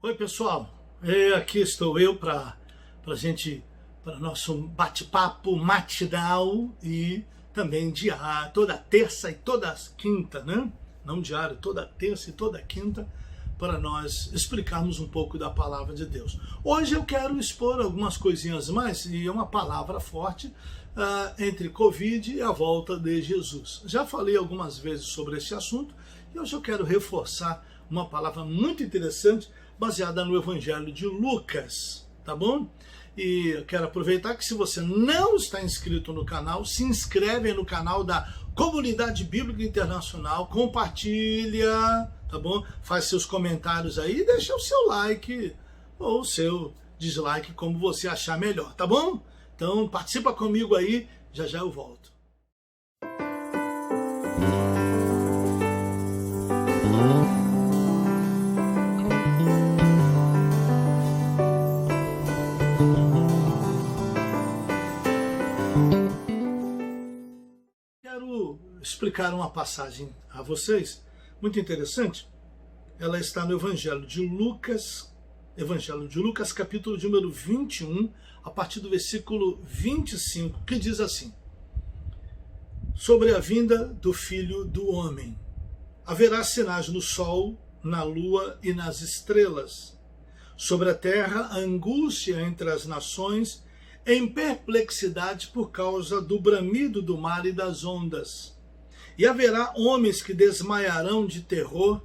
Oi pessoal, aqui estou eu para nosso bate-papo matinal e também diário, toda terça e toda quinta, né? Não diário, toda terça e toda quinta, para nós explicarmos um pouco da palavra de Deus. Hoje eu quero expor algumas coisinhas mais e é uma palavra forte entre Covid e a volta de Jesus. Já falei algumas vezes sobre esse assunto e hoje eu quero reforçar uma palavra muito interessante baseada no Evangelho de Lucas, tá bom? E eu quero aproveitar que se você não está inscrito no canal, se inscreve no canal da Comunidade Bíblica Internacional, compartilha, tá bom? Faz seus comentários aí e deixa o seu like ou o seu dislike, como você achar melhor, tá bom? Então participa comigo aí, já já eu volto. Quero explicar uma passagem a vocês, muito interessante. Ela está no Evangelho de Lucas, capítulo de número 21, a partir do versículo 25, que diz assim: sobre a vinda do Filho do Homem. Haverá sinais no sol, na lua e nas estrelas. Sobre a terra, a angústia entre as nações, em perplexidade por causa do bramido do mar e das ondas. E haverá homens que desmaiarão de terror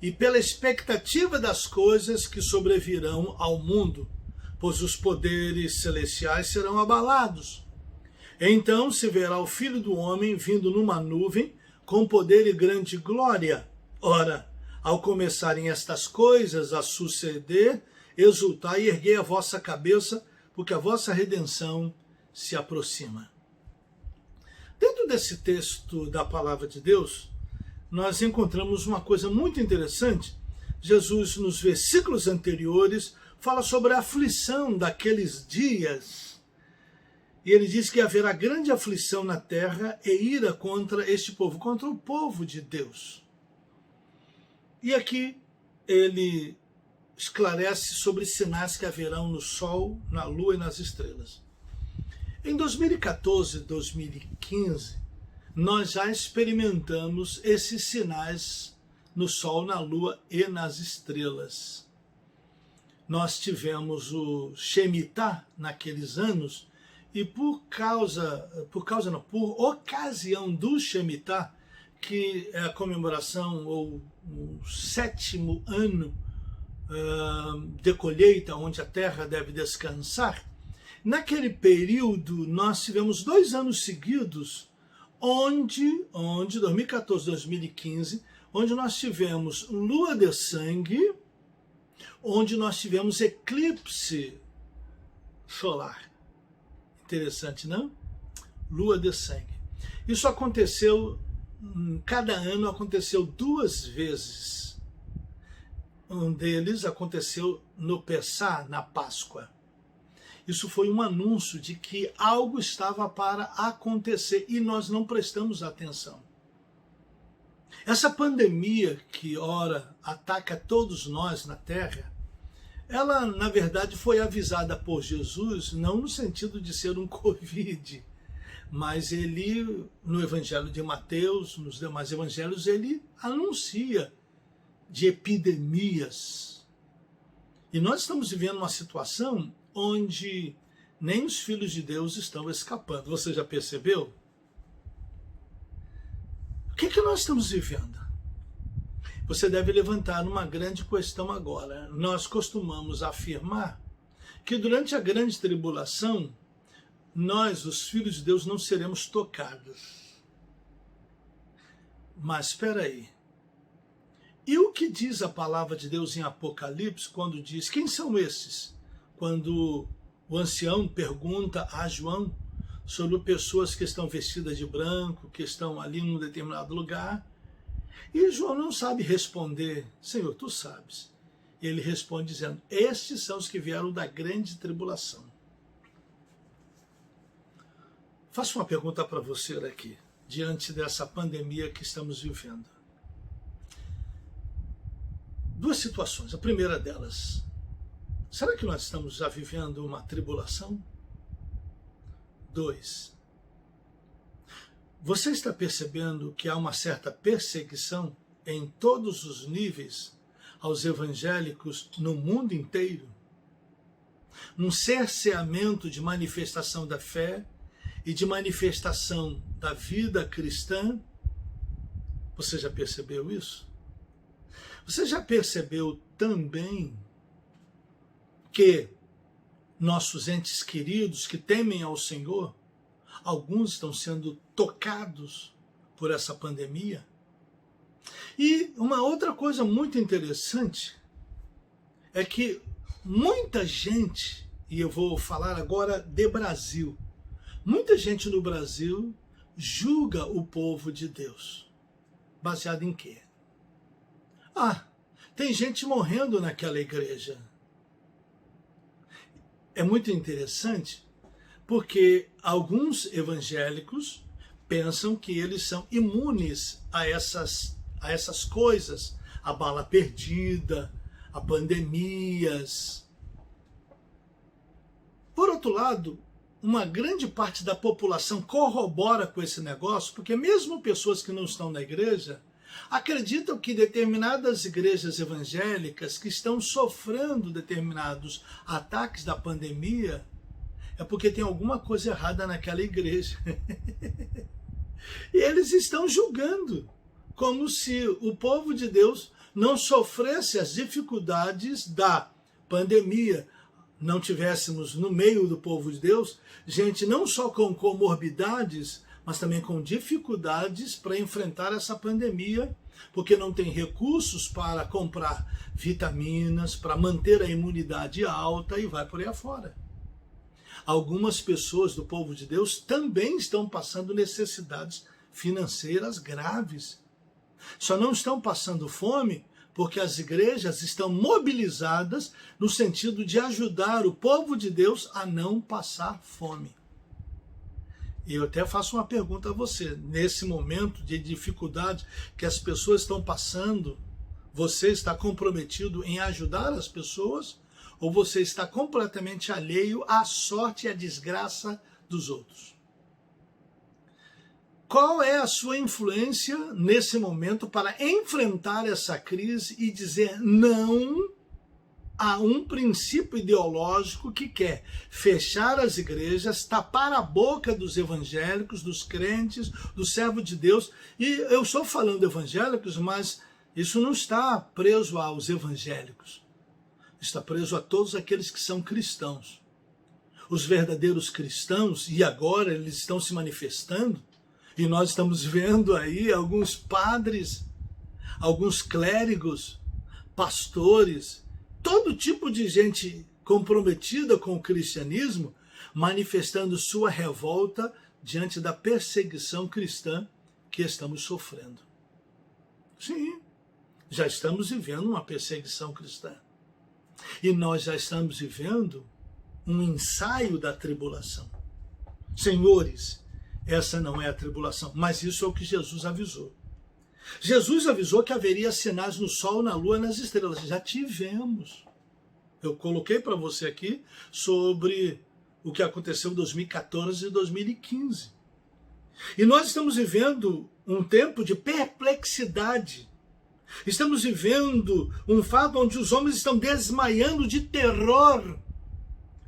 e pela expectativa das coisas que sobrevirão ao mundo, pois os poderes celestiais serão abalados. Então se verá o Filho do Homem vindo numa nuvem, com poder e grande glória. Ora, ao começarem estas coisas a suceder, exultai e erguei a vossa cabeça, porque a vossa redenção se aproxima. Dentro desse texto da palavra de Deus, nós encontramos uma coisa muito interessante. Jesus, nos versículos anteriores, fala sobre a aflição daqueles dias. E ele diz que haverá grande aflição na terra e ira contra este povo, contra o povo de Deus. E aqui ele esclarece sobre sinais que haverão no sol, na lua e nas estrelas. Em 2014 e 2015, nós já experimentamos esses sinais no sol, na lua e nas estrelas. Nós tivemos o Shemitah naqueles anos, e por ocasião do Shemitah, que é a comemoração ou o 7º ano de colheita, onde a terra deve descansar, naquele período nós tivemos 2 anos seguidos, onde 2014 e 2015, onde nós tivemos lua de sangue, onde nós tivemos eclipse solar. Interessante, não? Lua de sangue. Isso aconteceu, cada ano aconteceu 2 vezes. Um deles aconteceu no Pessah, na Páscoa. Isso foi um anúncio de que algo estava para acontecer e nós não prestamos atenção. Essa pandemia que ora ataca todos nós na Terra, ela, na verdade, foi avisada por Jesus, não no sentido de ser um Covid, mas ele, no Evangelho de Mateus, nos demais evangelhos, ele anuncia de epidemias. E nós estamos vivendo uma situação onde nem os filhos de Deus estão escapando. Você já percebeu? O que nós estamos vivendo? Você deve levantar uma grande questão agora. Nós costumamos afirmar que durante a grande tribulação, nós, os filhos de Deus, não seremos tocados. Mas espera aí. E o que diz a palavra de Deus em Apocalipse quando diz, quem são esses? Quando o ancião pergunta a João sobre pessoas que estão vestidas de branco, que estão ali num determinado lugar, e João não sabe responder, Senhor, tu sabes. Ele responde dizendo, estes são os que vieram da grande tribulação. Faço uma pergunta para você aqui, diante dessa pandemia que estamos vivendo. duas situações. A primeira delas, será que nós estamos já vivendo uma tribulação? 2, você está percebendo que há uma certa perseguição em todos os níveis aos evangélicos no mundo inteiro? Um cerceamento de manifestação da fé e de manifestação da vida cristã? Você já percebeu isso? Você já percebeu também que nossos entes queridos que temem ao Senhor, alguns estão sendo tocados por essa pandemia? E uma outra coisa muito interessante é que muita gente, e eu vou falar agora de Brasil, muita gente no Brasil julga o povo de Deus. Baseado em quê? Tem gente morrendo naquela igreja. É muito interessante porque alguns evangélicos pensam que eles são imunes a essas coisas, a bala perdida, a pandemias. Por outro lado, uma grande parte da população corrobora com esse negócio, porque mesmo pessoas que não estão na igreja acreditam que determinadas igrejas evangélicas que estão sofrendo determinados ataques da pandemia é porque tem alguma coisa errada naquela igreja. E eles estão julgando, como se o povo de Deus não sofresse as dificuldades da pandemia, não tivéssemos no meio do povo de Deus gente não só com comorbidades, mas também com dificuldades para enfrentar essa pandemia, porque não tem recursos para comprar vitaminas, para manter a imunidade alta e vai por aí afora. Algumas pessoas do povo de Deus também estão passando necessidades financeiras graves. Só não estão passando fome porque as igrejas estão mobilizadas no sentido de ajudar o povo de Deus a não passar fome. E eu até faço uma pergunta a você, nesse momento de dificuldade que as pessoas estão passando, você está comprometido em ajudar as pessoas ou você está completamente alheio à sorte e à desgraça dos outros? Qual é a sua influência nesse momento para enfrentar essa crise e dizer não a um princípio ideológico que quer fechar as igrejas, tapar a boca dos evangélicos, dos crentes, do servo de Deus? E eu estou falando evangélicos, mas isso não está preso aos evangélicos. Está preso a todos aqueles que são cristãos. Os verdadeiros cristãos, e agora eles estão se manifestando, e nós estamos vendo aí alguns padres, alguns clérigos, pastores, todo tipo de gente comprometida com o cristianismo, manifestando sua revolta diante da perseguição cristã que estamos sofrendo. Sim, já estamos vivendo uma perseguição cristã. E nós já estamos vivendo um ensaio da tribulação. Senhores, essa não é a tribulação, mas isso é o que Jesus avisou. Jesus avisou que haveria sinais no sol, na lua e nas estrelas. Já tivemos. Eu coloquei para você aqui sobre o que aconteceu em 2014 e 2015. E nós estamos vivendo um tempo de perplexidade. Estamos vivendo um fato onde os homens estão desmaiando de terror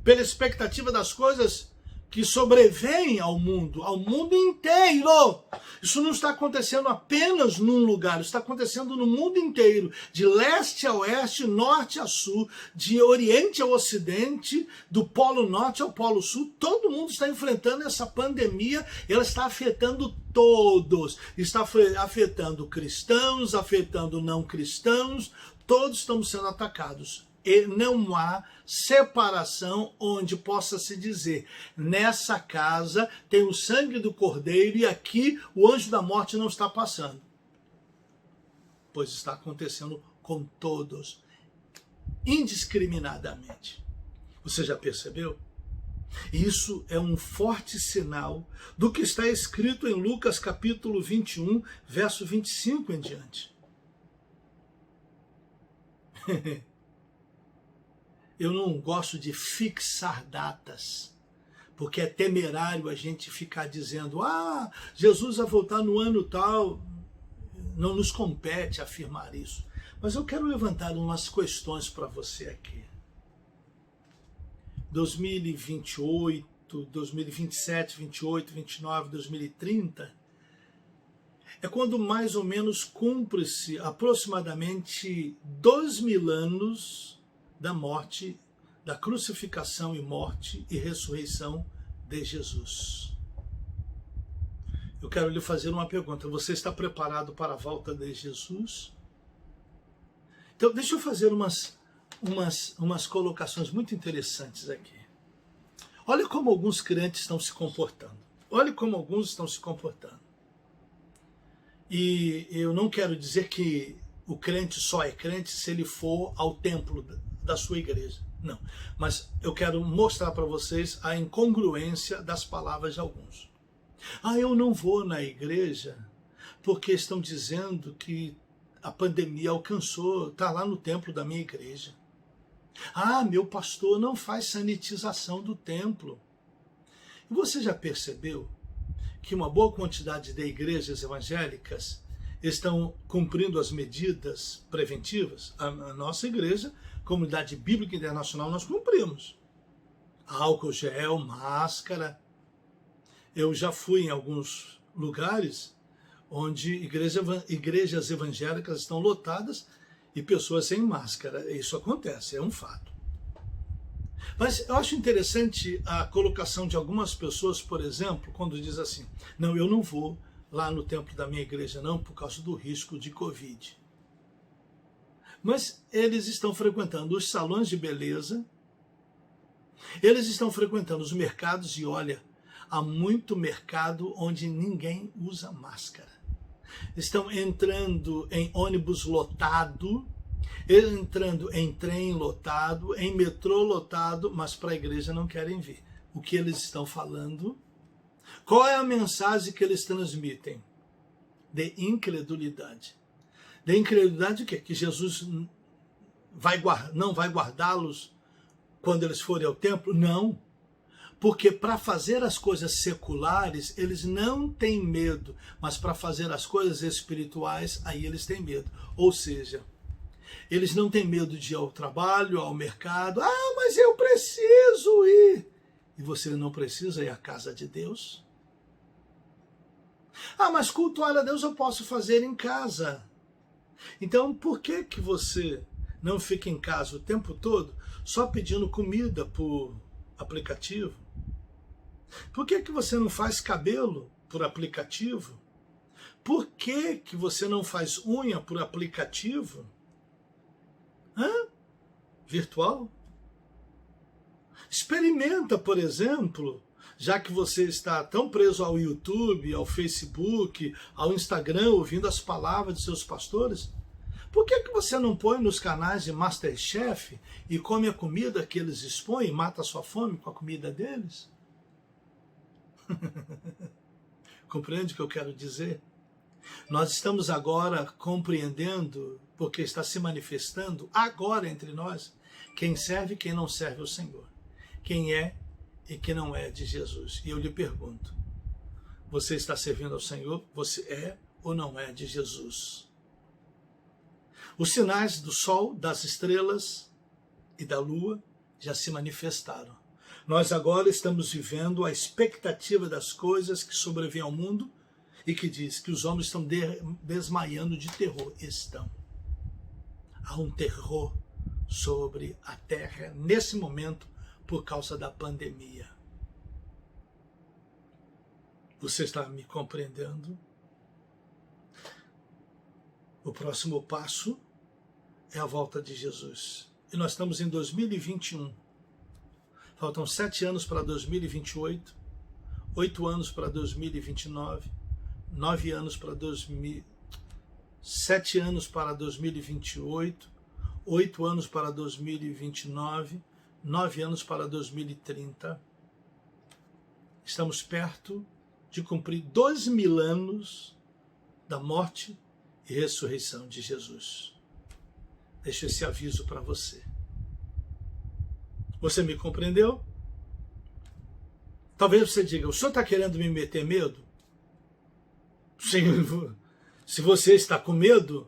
pela expectativa das coisas que sobrevêm ao mundo inteiro. Isso não está acontecendo apenas num lugar, está acontecendo no mundo inteiro, de leste a oeste, norte a sul, de oriente a ocidente, do polo norte ao polo sul. Todo mundo está enfrentando essa pandemia, ela está afetando todos, está afetando cristãos, afetando não cristãos, todos estamos sendo atacados. E não há separação onde possa se dizer, nessa casa tem o sangue do Cordeiro e aqui o anjo da morte não está passando. Pois está acontecendo com todos, indiscriminadamente. Você já percebeu? Isso é um forte sinal do que está escrito em Lucas capítulo 21, verso 25 em diante. Eu não gosto de fixar datas, porque é temerário a gente ficar dizendo, Jesus vai voltar no ano tal. Não nos compete afirmar isso. Mas eu quero levantar umas questões para você aqui. 2028, 2027, 28, 29, 2030, é quando mais ou menos cumpre-se aproximadamente 2000 anos da morte, da crucificação e morte e ressurreição de Jesus. Eu quero lhe fazer uma pergunta. Você está preparado para a volta de Jesus? Então, deixa eu fazer umas colocações muito interessantes aqui. Olha como alguns crentes estão se comportando. Olha como alguns estão se comportando. E eu não quero dizer que o crente só é crente se ele for ao templo da sua igreja. Não. Mas eu quero mostrar para vocês a incongruência das palavras de alguns. Eu não vou na igreja porque estão dizendo que a pandemia alcançou, está lá no templo da minha igreja. Meu pastor não faz sanitização do templo. E você já percebeu que uma boa quantidade de igrejas evangélicas estão cumprindo as medidas preventivas? A nossa igreja, Comunidade Bíblica Internacional, nós cumprimos. Álcool gel, máscara. Eu já fui em alguns lugares onde igrejas evangélicas estão lotadas e pessoas sem máscara. Isso acontece, é um fato. Mas eu acho interessante a colocação de algumas pessoas, por exemplo, quando diz assim, não, eu não vou lá no templo da minha igreja não, por causa do risco de Covid. Mas eles estão frequentando os salões de beleza, eles estão frequentando os mercados e olha, há muito mercado onde ninguém usa máscara. Estão entrando em ônibus lotado, entrando em trem lotado, em metrô lotado, mas para a igreja não querem vir. O que eles estão falando? Qual é a mensagem que eles transmitem? De incredulidade. De incredulidade o quê? Que Jesus não vai guardá-los quando eles forem ao templo? Não. Porque para fazer as coisas seculares, eles não têm medo, mas para fazer as coisas espirituais, aí eles têm medo. Ou seja, eles não têm medo de ir ao trabalho, ao mercado. Mas eu preciso ir. E você não precisa ir à casa de Deus? Mas cultuar a Deus eu posso fazer em casa. Então, por que você não fica em casa o tempo todo só pedindo comida por aplicativo? Por que você não faz cabelo por aplicativo? Por que você não faz unha por aplicativo? Virtual? Experimenta, por exemplo, já que você está tão preso ao YouTube, ao Facebook, ao Instagram, ouvindo as palavras de seus pastores, por que você não põe nos canais de Masterchef e come a comida que eles expõem e mata a sua fome com a comida deles? Compreende o que eu quero dizer? Nós estamos agora compreendendo, porque está se manifestando agora entre nós, quem serve e quem não serve ao Senhor. Quem é e quem não é de Jesus. E eu lhe pergunto, você está servindo ao Senhor? Você é ou não é de Jesus? Os sinais do sol, das estrelas e da lua já se manifestaram. Nós agora estamos vivendo a expectativa das coisas que sobrevêm ao mundo e que diz que os homens estão desmaiando de terror. Estão. Há um terror sobre a terra nesse momento por causa da pandemia. Você está me compreendendo? O próximo passo é a volta de Jesus. E nós estamos em 2021. Faltam 7 anos para 2028, 8 anos para 2029, 9 anos para 7 anos para 2028, 8 anos para 2029, 9 anos para 2030. Estamos perto de cumprir 2000 anos da morte e ressurreição de Jesus. deixo esse aviso para você. Você me compreendeu? Talvez você diga, o senhor está querendo me meter medo? Sim, se você está com medo,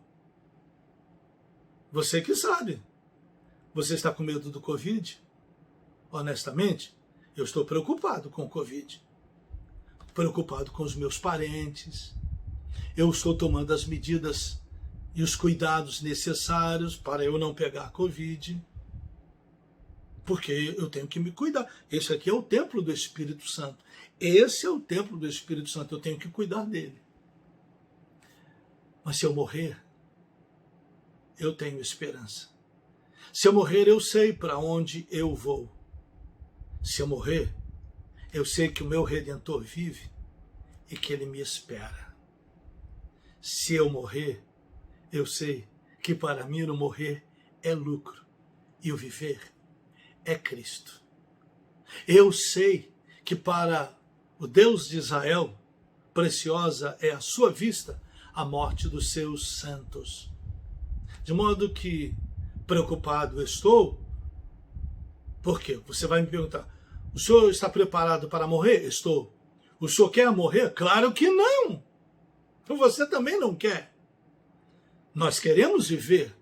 você que sabe. Você está com medo do Covid? Honestamente, eu estou preocupado com o Covid. Preocupado com os meus parentes. Eu estou tomando as medidas e os cuidados necessários para eu não pegar Covid. Porque eu tenho que me cuidar. Esse aqui é o templo do Espírito Santo. Esse é o templo do Espírito Santo. Eu tenho que cuidar dele. Mas se eu morrer, eu tenho esperança. Se eu morrer, eu sei para onde eu vou. Se eu morrer, eu sei que o meu Redentor vive e que ele me espera. Se eu morrer, eu sei que para mim o morrer é lucro e o viver é Cristo. Eu sei que para o Deus de Israel, preciosa é a sua vista a morte dos seus santos. De modo que preocupado estou. Por quê? Você vai me perguntar, o senhor está preparado para morrer? Estou. O senhor quer morrer? Claro que não. Você também não quer. Nós queremos viver.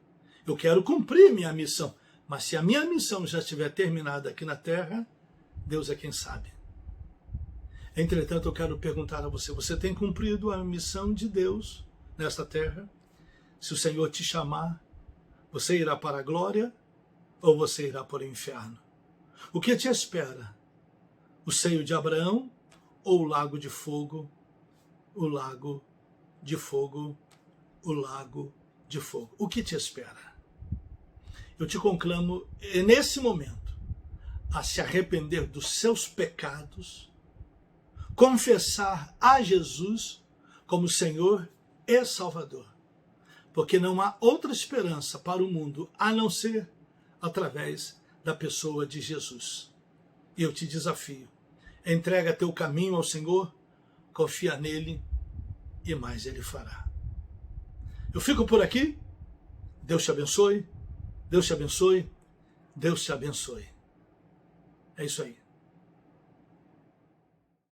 Eu quero cumprir minha missão. Mas se a minha missão já estiver terminada aqui na terra, Deus é quem sabe. Entretanto, eu quero perguntar a você, você tem cumprido a missão de Deus nesta terra? Se o Senhor te chamar, você irá para a glória ou você irá para o inferno? O que te espera? O seio de Abraão ou o lago de fogo? O lago de fogo, o lago de fogo. O que te espera? Eu te conclamo, nesse momento, a se arrepender dos seus pecados, confessar a Jesus como Senhor e Salvador, porque não há outra esperança para o mundo a não ser através da pessoa de Jesus. E eu te desafio, entrega teu caminho ao Senhor, confia nele e mais ele fará. Eu fico por aqui, Deus te abençoe, Deus te abençoe, Deus te abençoe. É isso aí.